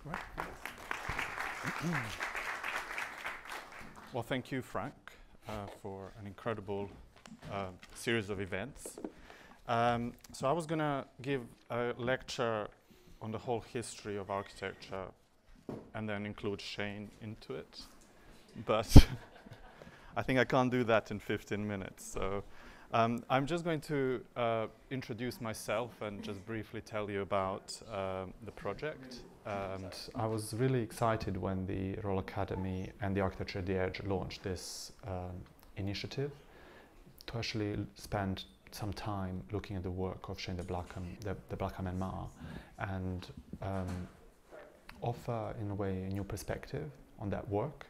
Right. Well, thank you, Frank, for an incredible series of events. So I was going to give a lecture on the whole history of architecture and then include Shane into it. But I think I can't do that in 15 minutes. So I'm just going to introduce myself and just briefly tell you about the project. And I was really excited when the Royal Academy and the Architecture at the Edge launched this initiative to actually spend some time looking at the work of Shane de Blacam, de Blacam and Ma, and offer, in a way, a new perspective on that work.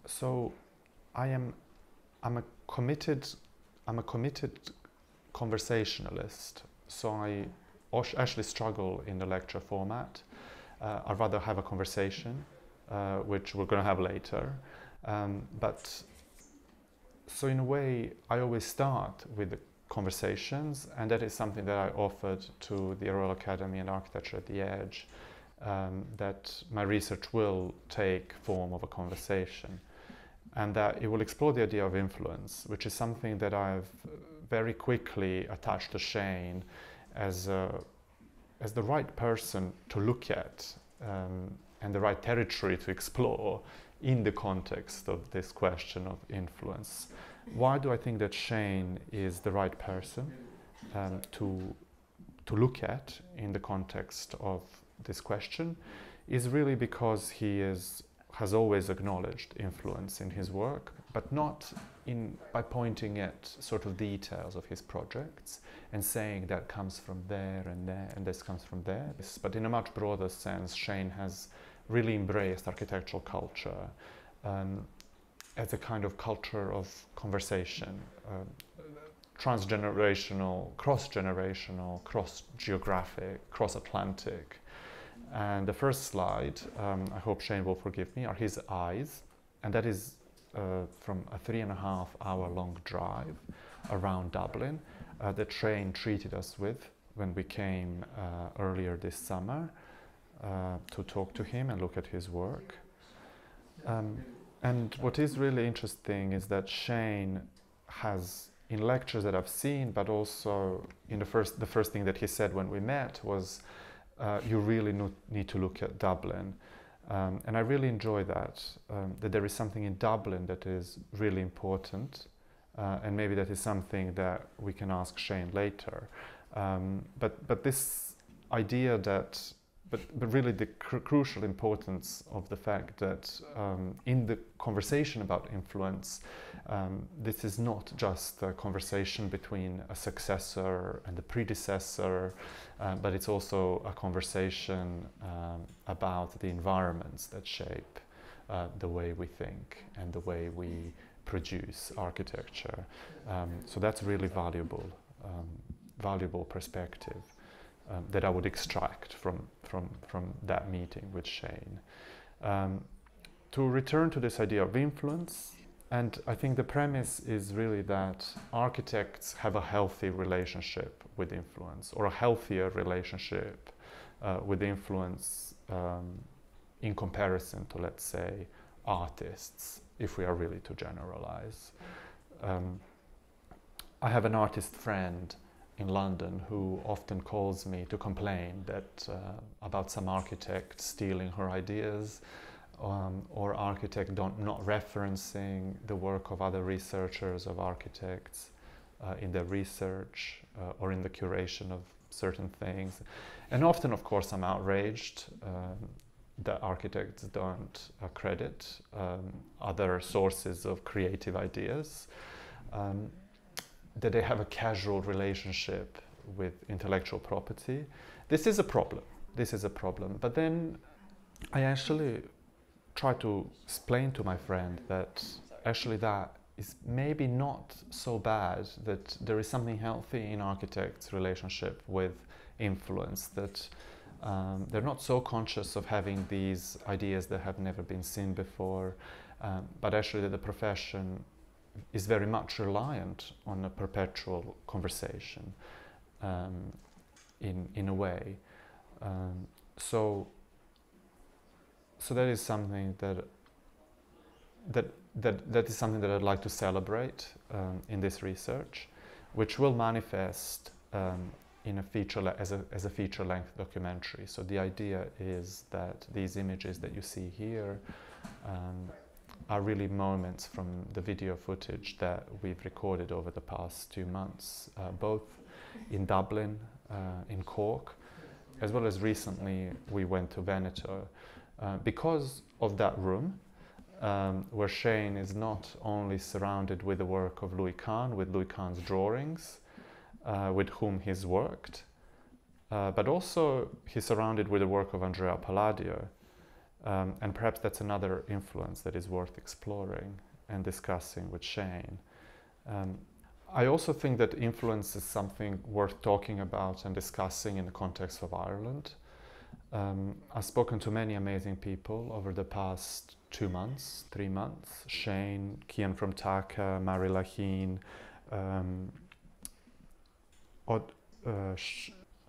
So I'm a committed conversationalist. So I actually struggle in the lecture format. I'd rather have a conversation, which we're going to have later. So in a way, I always start with the conversations, and that is something that I offered to the Royal Academy and Architecture at the Edge, that my research will take form of a conversation, and that it will explore the idea of influence, which is something that I've very quickly attached to Shane as the right person to look at and the right territory to explore in the context of this question of influence. Why do I think that Shane is the right person to look at in the context of this question? Is really because he has always acknowledged influence in his work, but not by pointing at sort of details of his projects and saying that comes from there and this comes from there. But in a much broader sense, Shane has really embraced architectural culture as a kind of culture of conversation, transgenerational, cross-generational, cross-geographic, cross-Atlantic. And the first slide, I hope Shane will forgive me, are his eyes, and that is from a 3.5-hour long drive around Dublin that Shane treated us with when we came earlier this summer to talk to him and look at his work. And what is really interesting is that Shane has, in lectures that I've seen, but also in the first thing that he said when we met was, you really need to look at Dublin. And I really enjoy that there is something in Dublin that is really important, and maybe that is something that we can ask Shane later. But this idea that, but really the crucial importance of the fact that in the conversation about influence, this is not just a conversation between a successor and a predecessor, but it's also a conversation about the environments that shape the way we think and the way we produce architecture. So that's really valuable perspective that I would extract from that meeting with Shane. To return to this idea of influence, and I think the premise is really that architects have a healthy relationship with influence, or a healthier relationship with influence in comparison to, let's say, artists, if we are really to generalize. I have an artist friend in London who often calls me to complain that about some architect stealing her ideas, or architect not referencing the work of other researchers of architects in their research or in the curation of certain things. And often, of course, I'm outraged that architects don't credit other sources of creative ideas, that they have a casual relationship with intellectual property. This is a problem. But then I actually try to explain to my friend that actually that is maybe not so bad, that there is something healthy in architects' relationship with influence, that they're not so conscious of having these ideas that have never been seen before, but actually that the profession is very much reliant on a perpetual conversation in a way. So that is something that is something that I'd like to celebrate in this research, which will manifest in a as a feature-length documentary. So the idea is that these images that you see here are really moments from the video footage that we've recorded over the past 2 months, both in Dublin, in Cork, as well as recently we went to Veneto. Because of that room, where Shane is not only surrounded with the work of Louis Kahn, with Louis Kahn's drawings, with whom he's worked, but also he's surrounded with the work of Andrea Palladio. And perhaps that's another influence that is worth exploring and discussing with Shane. I also think that influence is something worth talking about and discussing in the context of Ireland. I've spoken to many amazing people over the past 2 months, 3 months. Shane, Cian from Taka, Mary Laheen,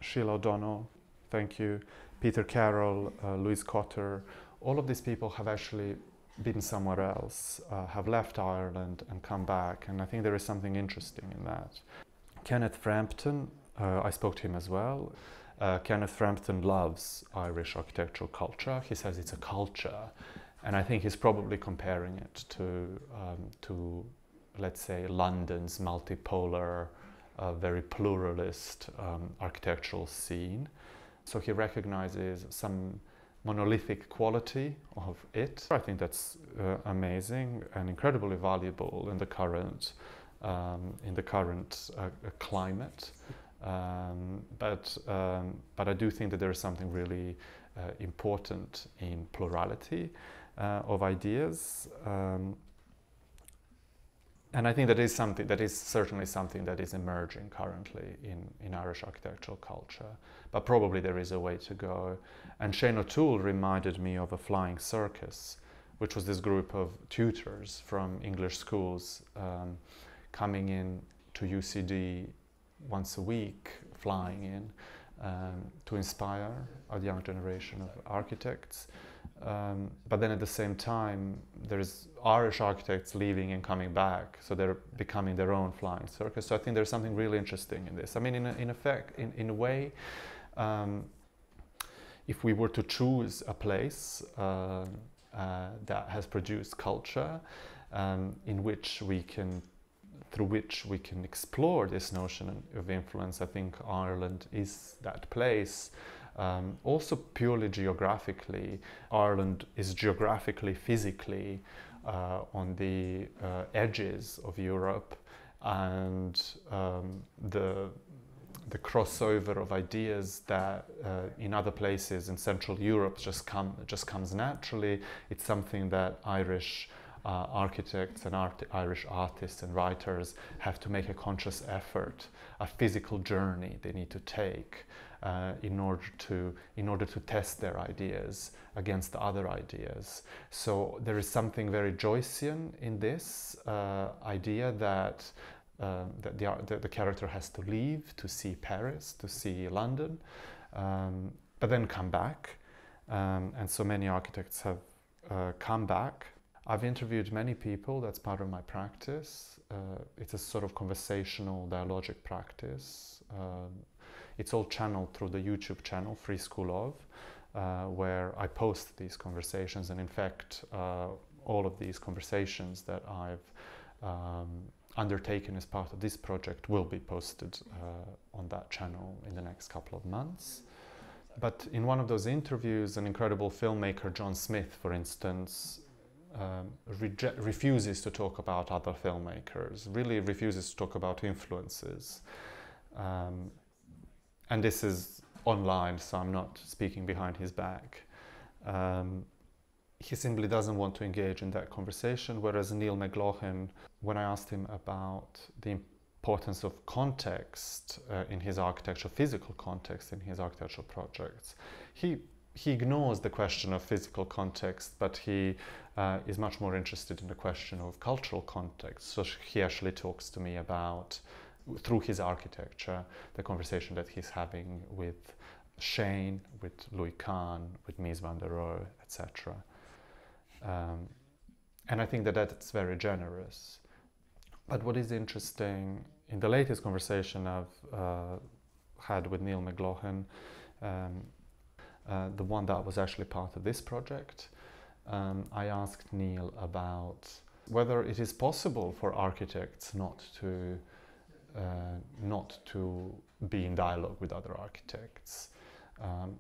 Sheila O'Donnell, thank you, Peter Carroll, Louise Cotter. All of these people have actually been somewhere else, have left Ireland and come back, and I think there is something interesting in that. Kenneth Frampton, I spoke to him as well. Kenneth Frampton loves Irish architectural culture. He says it's a culture, and I think he's probably comparing it to let's say, London's multipolar, very pluralist architectural scene. So he recognizes some monolithic quality of it. I think that's amazing and incredibly valuable in the current climate. But I do think that there is something really important in plurality of ideas, and I think that is certainly something that is emerging currently in Irish architectural culture. But probably there is a way to go. And Shane O'Toole reminded me of a flying circus, which was this group of tutors from English schools coming in to UCD once a week, flying in to inspire a young generation of architects. But then at the same time, there's Irish architects leaving and coming back, so they're becoming their own flying circus. So I think there's something really interesting in this. I mean, in a way, if we were to choose a place that has produced culture, through which we can explore this notion of influence, I think Ireland is that place. Also purely geographically, Ireland is geographically, physically on the edges of Europe, and the crossover of ideas that in other places in Central Europe just comes naturally. It's something that Irish architects and Irish artists and writers have to make a conscious effort, a physical journey they need to take in order to test their ideas against other ideas. So there is something very Joycean in this idea that the character has to leave to see Paris, to see London, but then come back. And so many architects have come back. I've interviewed many people, that's part of my practice. It's a sort of conversational dialogic practice. It's all channeled through the YouTube channel, Free School of, where I post these conversations. And in fact, all of these conversations that I've undertaken as part of this project will be posted on that channel in the next couple of months. But in one of those interviews, an incredible filmmaker, John Smith, for instance, refuses to talk about other filmmakers, really refuses to talk about influences. And this is online, so I'm not speaking behind his back. He simply doesn't want to engage in that conversation, whereas Neil McLaughlin, when I asked him about the importance of context in his architecture, physical context in his architectural projects, he ignores the question of physical context, but he is much more interested in the question of cultural context. So he actually talks to me about, through his architecture, the conversation that he's having with Shane, with Louis Kahn, with Mies van der Rohe, etc. And I think that that's very generous. But what is interesting, in the latest conversation I've had with Neil McLaughlin, the one that was actually part of this project, I asked Neil about whether it is possible for architects not to be in dialogue with other architects.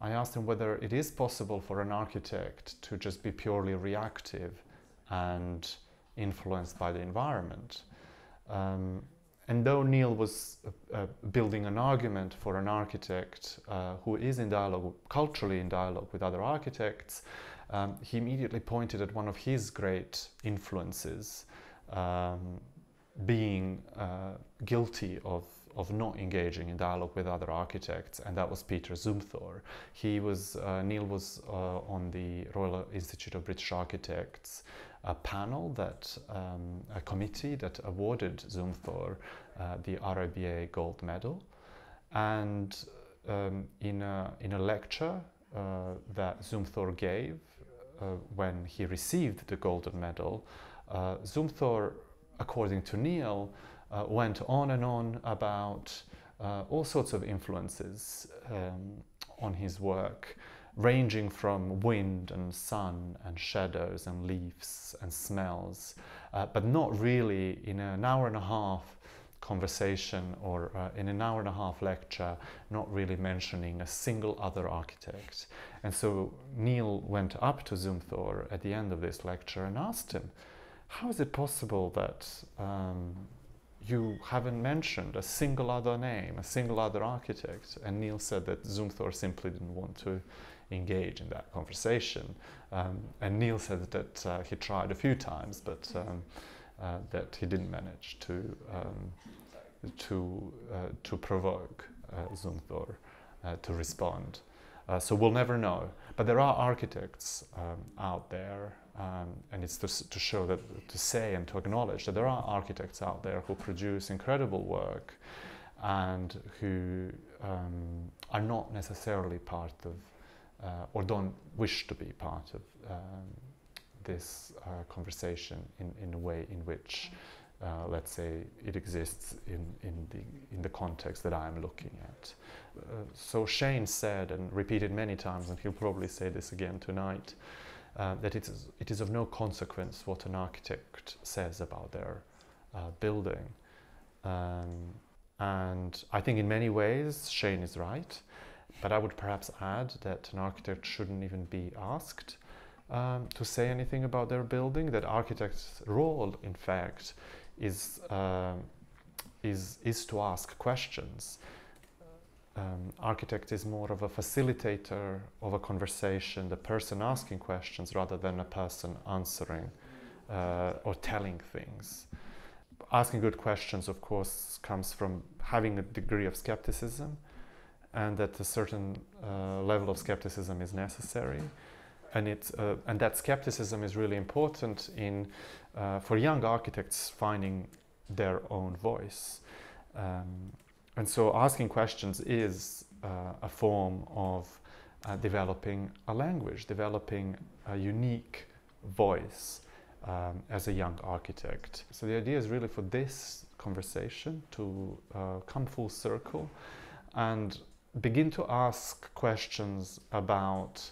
I asked him whether it is possible for an architect to just be purely reactive and influenced by the environment. And though Neil was building an argument for an architect who is in dialogue, culturally in dialogue with other architects, he immediately pointed at one of his great influences being guilty of not engaging in dialogue with other architects, and that was Peter Zumthor. Neil was on the Royal Institute of British Architects panel, a committee that awarded Zumthor the RIBA Gold Medal, and in a lecture that Zumthor gave when he received the Golden Medal, Zumthor, according to Neil, went on and on about all sorts of influences on his work, ranging from wind and sun and shadows and leaves and smells, but not really in an hour and a half conversation or in an hour and a half lecture, not really mentioning a single other architect. And so Neil went up to Zumthor at the end of this lecture and asked him, how is it possible that you haven't mentioned a single other name, a single other architect? And Neil said that Zumthor simply didn't want to engage in that conversation. And Neil said that he tried a few times, but that he didn't manage to provoke Zumthor to respond. So we'll never know. But there are architects out there, and it's to show that, to say and to acknowledge that there are architects out there who produce incredible work and who are not necessarily part of, or don't wish to be part of this conversation in a way in which, let's say, it exists in the context that I'm looking at. So Shane said, and repeated many times, and he'll probably say this again tonight, that it is of no consequence what an architect says about their building. And I think in many ways Shane is right, but I would perhaps add that an architect shouldn't even be asked to say anything about their building, that architect's role, in fact, is to ask questions. Architect is more of a facilitator of a conversation, the person asking questions rather than a person answering or telling things. Asking good questions, of course, comes from having a degree of skepticism, and that a certain level of skepticism is necessary. And that skepticism is really important for young architects finding their own voice. And so asking questions is a form of developing a language, developing a unique voice as a young architect. So the idea is really for this conversation to come full circle and begin to ask questions about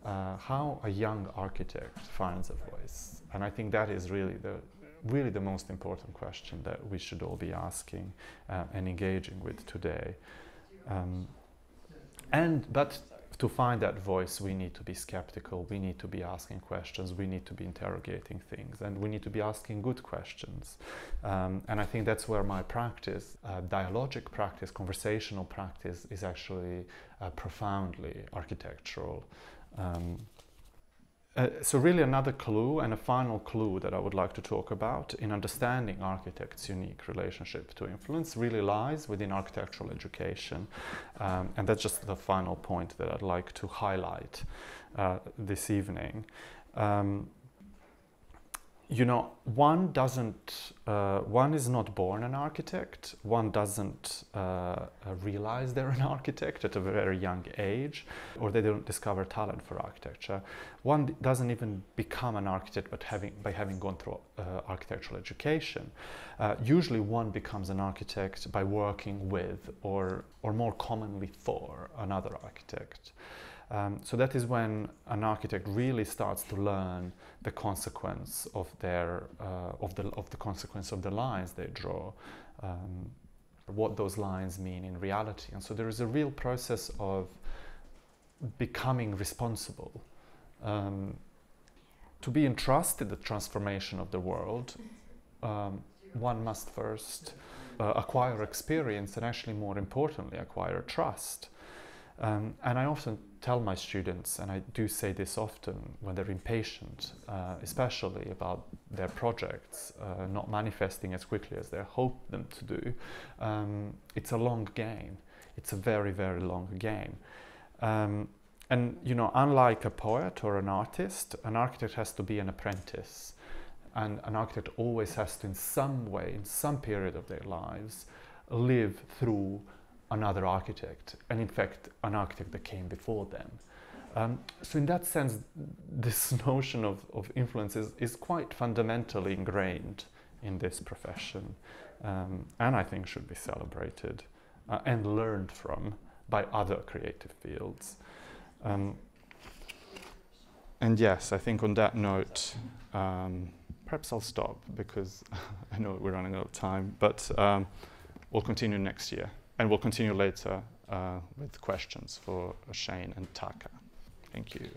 how a young architect finds a voice. And I think that is really the most important question that we should all be asking and engaging with today. But to find that voice, we need to be skeptical, we need to be asking questions, we need to be interrogating things, and we need to be asking good questions. And I think that's where my practice, dialogic practice, conversational practice, is actually profoundly architectural. So really another clue, and a final clue that I would like to talk about in understanding architects' unique relationship to influence really lies within architectural education. And that's just the final point that I'd like to highlight this evening. You know, one is not born an architect. One doesn't realize they're an architect at a very young age, or they don't discover talent for architecture. One doesn't even become an architect by having gone through architectural education. Usually one becomes an architect by working with, or more commonly for, another architect. So that is when an architect really starts to learn the consequence of the consequence of the lines they draw, what those lines mean in reality. And so there is a real process of becoming responsible. To be entrusted the transformation of the world, one must first acquire experience and, actually more importantly, acquire trust. And I often tell my students, and I do say this often when they're impatient, especially about their projects not manifesting as quickly as they hope them to do, it's a long game. It's a very, very long game. And, you know, unlike a poet or an artist, an architect has to be an apprentice. And an architect always has to, in some way, in some period of their lives, live through another architect, and in fact an architect that came before them. So in that sense, this notion of influence is quite fundamentally ingrained in this profession, and I think should be celebrated and learned from by other creative fields. And yes, I think on that note, perhaps I'll stop because I know we're running out of time, but we'll continue next year. And we'll continue later with questions for Shane and Taka. Thank you.